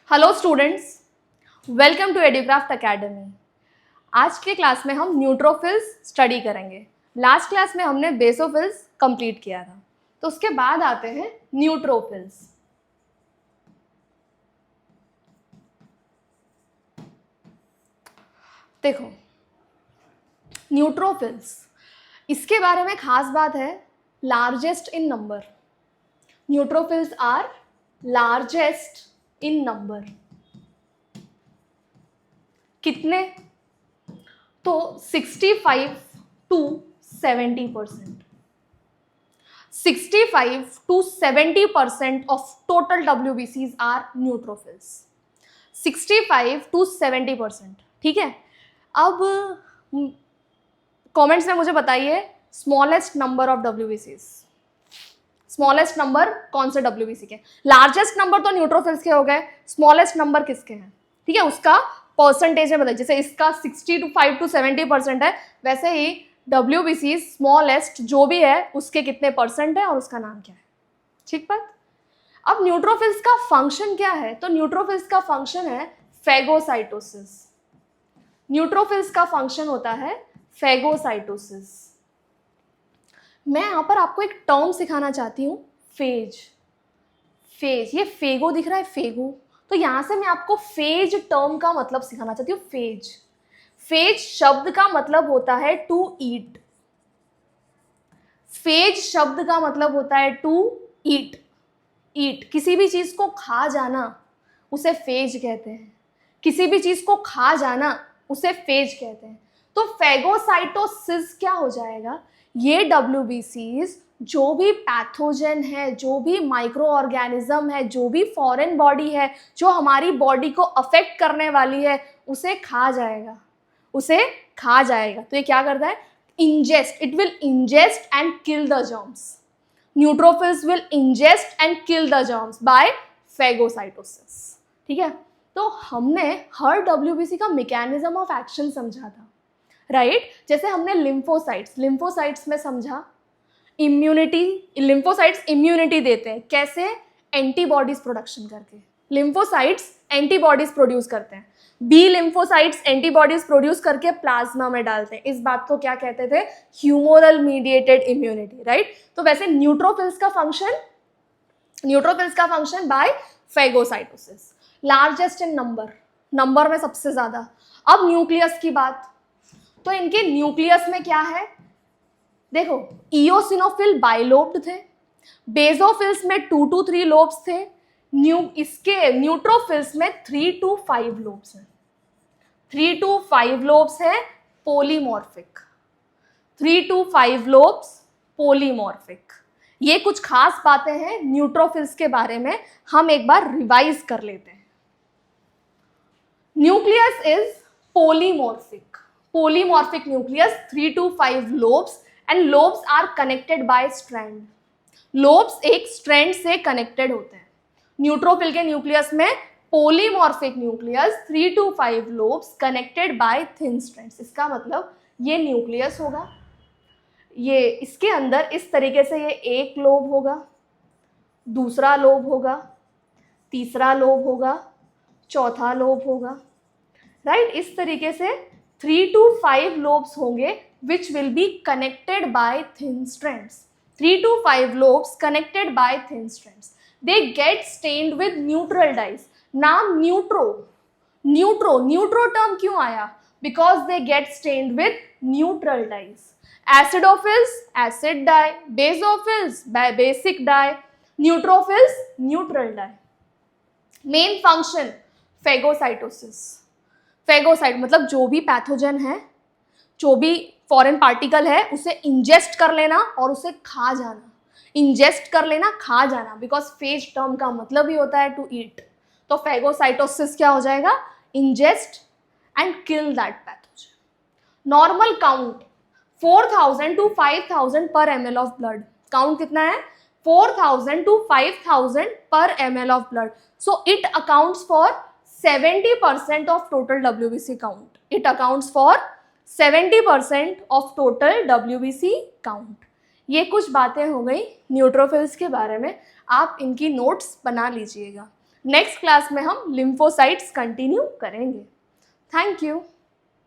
Hello students, welcome to Educraft academy. आज के class में हम न्यूट्रोफिल्स स्टडी करेंगे। लास्ट क्लास में हमने बेसोफिल्स कंप्लीट किया था, तो उसके बाद आते हैं न्यूट्रोफिल्स। देखो, न्यूट्रोफिल्स, इसके बारे में खास बात है, largest in number. Neutrophils are largest in number. कितने? तो 65 to 70%। 65 to 70% of total WBCs are neutrophils। 65 to 70%, ठीक है। अब कमेंट्स में मुझे बताइए smallest number of WBCs। Smallest number कौन से WBC के? लार्जेस्ट नंबर तो न्यूट्रोफिल्स के हो गए, स्मॉलेस्ट नंबर किसके हैं? ठीक है, उसका परसेंटेज में बताइए। जैसे इसका 65 to 70% है, वैसे ही WBC स्मॉलेस्ट जो भी है उसके कितने परसेंट है और उसका नाम क्या है। ठीक बात। अब न्यूट्रोफिल्स का फंक्शन क्या है? तो न्यूट्रोफिल्स का फंक्शन है फेगोसाइटोसिस। न्यूट्रोफिल्स का फंक्शन होता है फेगोसाइटोसिस। मैं यहां पर आपको एक टर्म सिखाना चाहती हूं, फेज। फेज, ये फेगो दिख रहा है, फेगो। तो यहां से मैं आपको फेज टर्म का मतलब सिखाना चाहती हूँ। फेज, फेज शब्द का मतलब होता है टू ईट। फेज शब्द का मतलब होता है टू ईट। ईट, किसी भी चीज को खा जाना, उसे फेज कहते हैं। किसी भी चीज को खा जाना उसे फेज कहते हैं। तो फेगोसाइटोसिस क्या हो जाएगा? ये WBCs जो भी पैथोजन है, जो भी माइक्रो ऑर्गेनिज्म है, जो भी फॉरेन बॉडी है जो हमारी बॉडी को अफेक्ट करने वाली है, उसे खा जाएगा, उसे खा जाएगा। तो ये क्या करता है? Ingest, it will ingest and kill the germs. Neutrophils will ingest and kill the germs by phagocytosis. ठीक है, तो हमने हर WBC का मैकेनिज्म ऑफ एक्शन समझा था, राइट? जैसे हमने लिम्फोसाइट्स में समझा इम्यूनिटी। लिम्फोसाइट्स इम्यूनिटी देते हैं कैसे? एंटीबॉडीज प्रोडक्शन करके। लिम्फोसाइट्स एंटीबॉडीज प्रोड्यूस करते हैं। बी लिम्फोसाइट्स एंटीबॉडीज प्रोड्यूस करके प्लाज्मा में डालते हैं। इस बात को क्या कहते थे? Humoral mediated immunity, right? तो वैसे न्यूट्रोफिल्स का function by phagocytosis. Largest in number में सबसे ज्यादा। अब न्यूक्लियस की बात, तो इनके न्यूक्लियस में क्या है? देखो, इओसिनोफिल बाइलोब्ड थे, बेसोफिल्स में 2 to 3 लोब्स थे, इसके न्यूट्रोफिल्स में 3 to 5 लोब्स हैं। 3 to 5 लोब्स है पोलीमॉर्फिक। 3 to 5 लोब्स पोलीमॉर्फिक। ये कुछ खास बातें हैं न्यूट्रोफिल्स के बारे में, हम एक बार रिवाइज कर लेते हैं। Nucleus is polymorphic. Polymorphic nucleus, 3 to 5 lobes, and lobes are connected by strand. Lobes एक स्ट्रैंड से कनेक्टेड होते हैं। न्यूट्रोफिल के न्यूक्लियस में polymorphic nucleus, 3 to 5 lobes connected by thin strands. इसका मतलब ये न्यूक्लियस होगा, ये इसके अंदर इस तरीके से ये एक लोब होगा, दूसरा लोब होगा, तीसरा लोब होगा, चौथा लोब होगा, राइट? इस तरीके से 3 to 5 lobes होंगे which will be connected by thin strands. 3 to 5 lobes connected by thin strands. They get stained with neutral dyes. नाम न्यूट्रो टर्म क्यों आया? Because they get stained with neutral dyes. Acidophils acid dye, basophils basic dye, neutrophils neutral dye. Main function phagocytosis. Phagocyte मतलब जो भी pathogen है, जो भी foreign particle है, उसे इंजेस्ट कर लेना और उसे खा जाना। इंजेस्ट कर लेना, खा जाना, बिकॉज फेज टर्म का मतलब ही होता है टू ईट। तो फेगोसाइटोसिस क्या हो जाएगा? Ingest and kill that pathogen. Normal count 4000 to 5000 पर ml ऑफ ब्लड। काउंट कितना है? 4000 to 5000 per ml of blood. So it accounts for 70% of total WBC count. It accounts for 70% of total WBC count. ये कुछ बातें हो गई neutrophils के बारे में, आप इनकी नोट्स बना लीजिएगा। नेक्स्ट क्लास में हम लिम्फोसाइट्स कंटिन्यू करेंगे। Thank you.